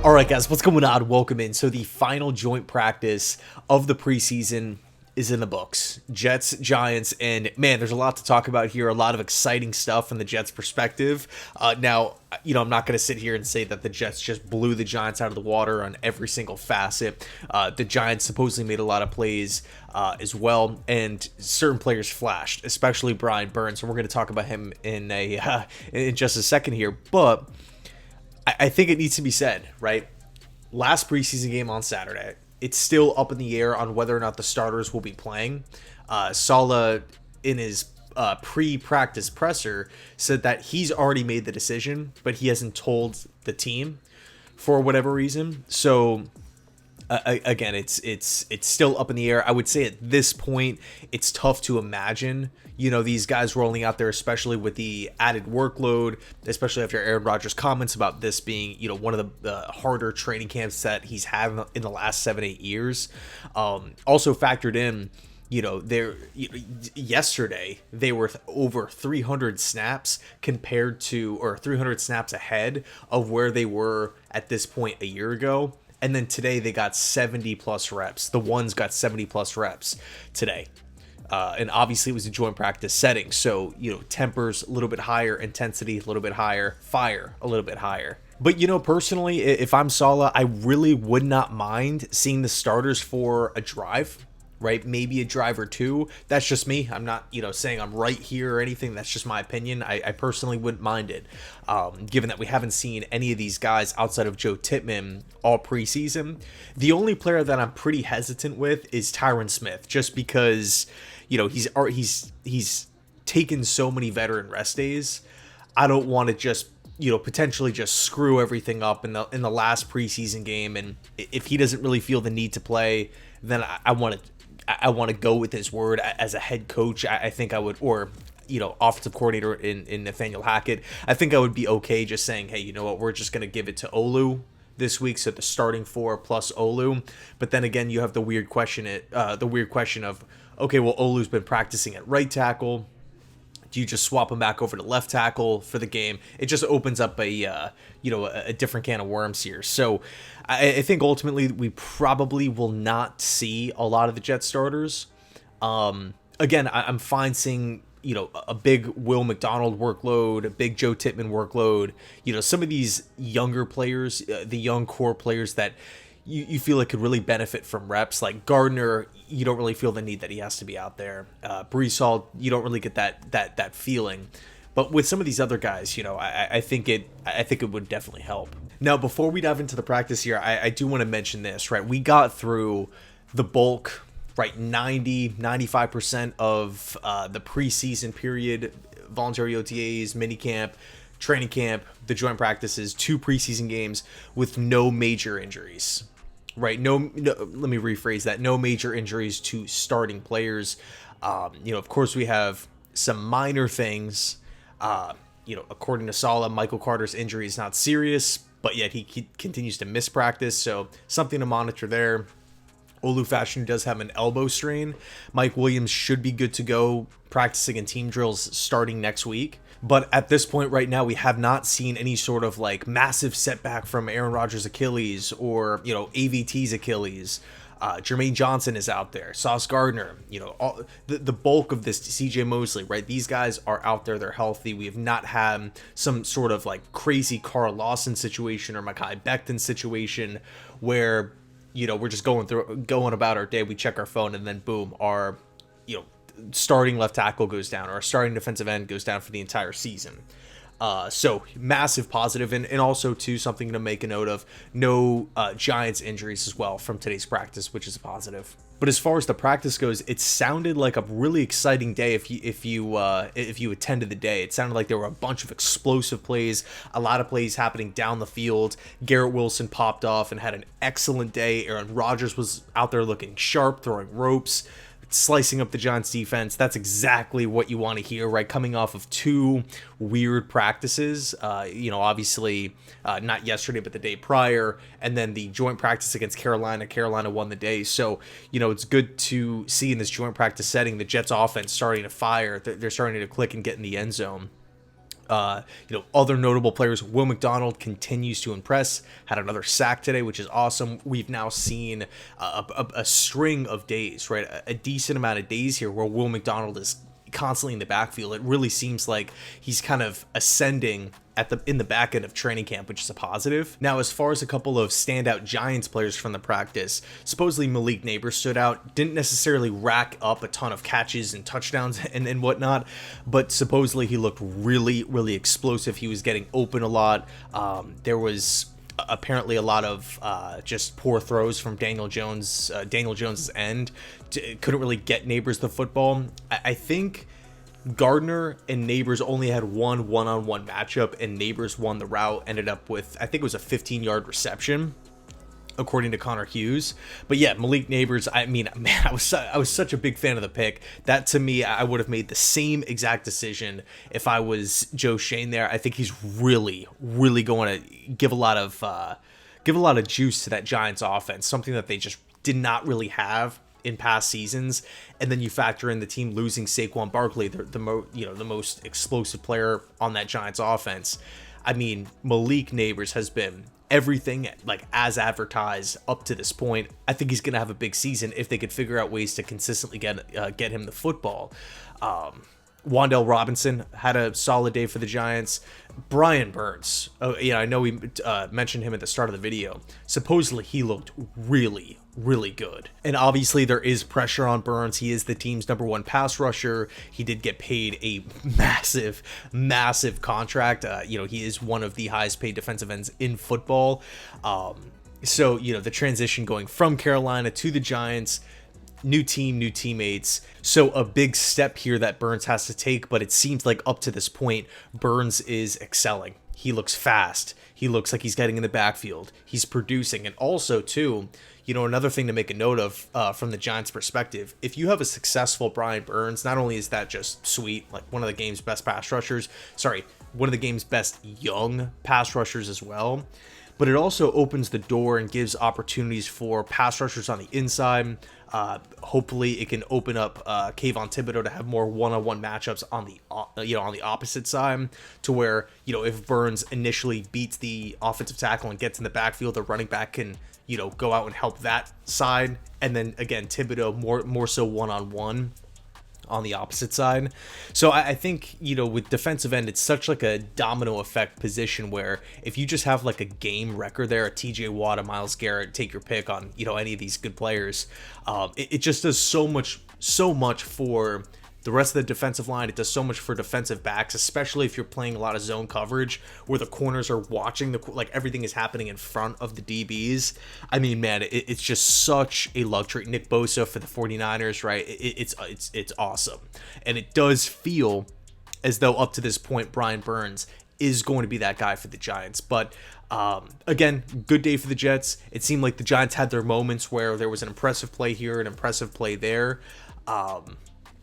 All right, guys, what's going on? Welcome in. So the final joint practice of the preseason is in the books. Jets, Giants, and man, there's a lot to talk about here. A lot of exciting stuff from the Jets' perspective. Now, I'm not going to sit here and say that the Jets just blew the Giants out of the water on every single facet. The Giants supposedly made a lot of plays as well, and certain players flashed, especially Brian Burns. And we're going to talk about him in just a second here, but I think it needs to be said, right? Last preseason game on Saturday, it's still up in the air on whether or not the starters will be playing. Saleh, in his pre-practice presser, said that he's already made the decision, but he hasn't told the team for whatever reason. So again, it's still up in the air. I would say at this point, it's tough to imagine, these guys rolling out there, especially with the added workload, especially after Aaron Rodgers' comments about this being, one of the harder training camps that he's had in the last 7-8 years. Also factored in, yesterday they were over 300 snaps compared to, or 300 snaps ahead of where they were at this point a year ago. And then today they got 70 plus reps. The ones got 70 plus reps today. And obviously it was a joint practice setting. So, tempers a little bit higher, intensity a little bit higher, fire a little bit higher. But, personally, if I'm Saleh, I really would not mind seeing the starters for a drive, right? Maybe a drive or two. That's just me. I'm not, saying I'm right here or anything. That's just my opinion. I personally wouldn't mind it. Given that we haven't seen any of these guys outside of Joe Tippmann all preseason. The only player that I'm pretty hesitant with is Tyron Smith, just because, he's taken so many veteran rest days. I don't want to just, potentially just screw everything up in the last preseason game. And if he doesn't really feel the need to play, then I want to go with his word as a head coach. I think I would, or offensive coordinator in Nathaniel Hackett. I think I would be okay just saying, hey, you know what, we're just going to give it to Olu this week, so the starting 4 plus Olu. But then again, you have the weird question of, okay, well, Olu's been practicing at right tackle. Do you just swap him back over to left tackle for the game? It just opens up a different can of worms here. So I think ultimately we probably will not see a lot of the Jet starters. Again, I'm fine seeing, a big Will McDonald workload, a big Joe Tippmann workload. Some of these younger players, the young core players that you feel like could really benefit from reps, like Gardner. You don't really feel the need that he has to be out there. Breece Hall, you don't really get that feeling. But with some of these other guys, I think it would definitely help. Now, before we dive into the practice here, I do want to mention this, right? We got through the bulk, right, 95% of the preseason period, voluntary OTAs, minicamp, training camp, the joint practices, 2 preseason games with no major injuries. Right, no, let me rephrase that. No major injuries to starting players. Of course, we have some minor things. According to Saleh, Michael Carter's injury is not serious, but yet he continues to miss practice. So something to monitor there. Olu Fashanu does have an elbow strain. Mike Williams should be good to go practicing in team drills starting next week. But at this point right now, we have not seen any sort of like massive setback from Aaron Rodgers' Achilles or, AVT's Achilles. Jermaine Johnson is out there. Sauce Gardner, the bulk of this, CJ Mosley, right? These guys are out there. They're healthy. We have not had some sort of like crazy Carl Lawson situation or Mekhi Becton situation where, we're just going about our day. We check our phone and then boom, our, starting left tackle goes down, or our starting defensive end goes down for the entire season. So massive positive, and also too, something to make a note of, no Giants injuries as well from today's practice, which is a positive. But as far as the practice goes, it sounded like a really exciting day. If you attended the day, it sounded like there were a bunch of explosive plays, a lot of plays happening down the field. Garrett Wilson popped off and had an excellent day. Aaron Rodgers was out there looking sharp, throwing ropes, slicing up the Giants defense. That's exactly what you want to hear, right? Coming off of 2 weird practices, obviously not yesterday, but the day prior, and then the joint practice against Carolina. Carolina won the day. So, it's good to see in this joint practice setting, the Jets offense starting to fire. They're starting to click and get in the end zone. Other notable players, Will McDonald continues to impress, had another sack today, which is awesome. We've now seen a string of days, right? A decent amount of days here where Will McDonald is constantly in the backfield. It really seems like he's kind of ascending in the back end of training camp, which is a positive. Now, as far as a couple of standout Giants players from the practice, supposedly Malik Neighbors stood out, didn't necessarily rack up a ton of catches and touchdowns and whatnot, but supposedly he looked really, really explosive. He was getting open a lot. There was apparently a lot of just poor throws from Daniel Jones's end. Couldn't really get Neighbors the football. I think Gardner and Neighbors only had one one-on-one matchup, and Neighbors won the route, ended up with, I think it was a 15-yard reception, according to Connor Hughes. But yeah, Malik Neighbors, I mean, man, I was such a big fan of the pick. That, to me, I would have made the same exact decision if I was Joe Shane there. I think he's really, really going to give a lot of juice to that Giants offense, something that they just did not really have in past seasons. And then you factor in the team losing Saquon Barkley, the most explosive player on that Giants offense. I mean, Malik Neighbors has been everything like as advertised up to this point. I think he's going to have a big season if they could figure out ways to consistently get him the football. Wan'Dale Robinson had a solid day for the Giants. Brian Burns, I know we mentioned him at the start of the video. Supposedly he looked really, really good. And obviously there is pressure on Burns. He is the team's #1 pass rusher. He did get paid a massive, massive contract. He is one of the highest paid defensive ends in football. So, the transition going from Carolina to the Giants, new team, new teammates. So a big step here that Burns has to take, but it seems like up to this point, Burns is excelling. He looks fast. He looks like he's getting in the backfield. He's producing. And also, too, another thing to make a note of from the Giants' perspective, if you have a successful Brian Burns, not only is that just sweet, like one of the game's best pass rushers, one of the game's best young pass rushers as well, but it also opens the door and gives opportunities for pass rushers on the inside. Hopefully it can open up Kayvon Thibodeau to have more one-on-one matchups on the opposite side, to where, if Burns initially beats the offensive tackle and gets in the backfield, the running back can, go out and help that side. And then again, Thibodeau more so one-on-one on the opposite side. So I think, with defensive end, it's such like a domino effect position where if you just have like a game record there, a TJ Watt, a Myles Garrett, take your pick on, any of these good players, it just does so much for the rest of the defensive line. It does so much for defensive backs, especially if you're playing a lot of zone coverage where the corners are watching everything is happening in front of the DBs. I mean, man, it's just such a luxury. Nick Bosa for the 49ers, right? It's awesome. And it does feel as though up to this point, Brian Burns is going to be that guy for the Giants. But again, good day for the Jets. It seemed like the Giants had their moments where there was an impressive play here, an impressive play there.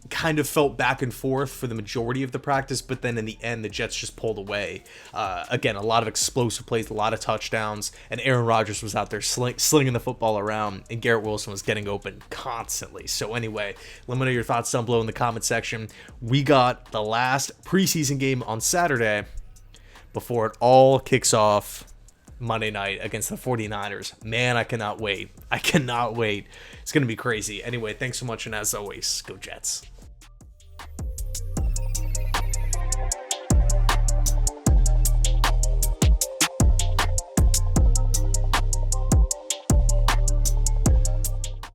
Kind of felt back and forth for the majority of the practice, but then in the end, the Jets just pulled away. Again, a lot of explosive plays, a lot of touchdowns, and Aaron Rodgers was out there slinging the football around, and Garrett Wilson was getting open constantly. So anyway, let me know your thoughts down below in the comment section. We got the last preseason game on Saturday before it all kicks off Monday night against the 49ers. Man, I cannot wait. It's going to be crazy. Anyway, thanks so much, and as always, go Jets.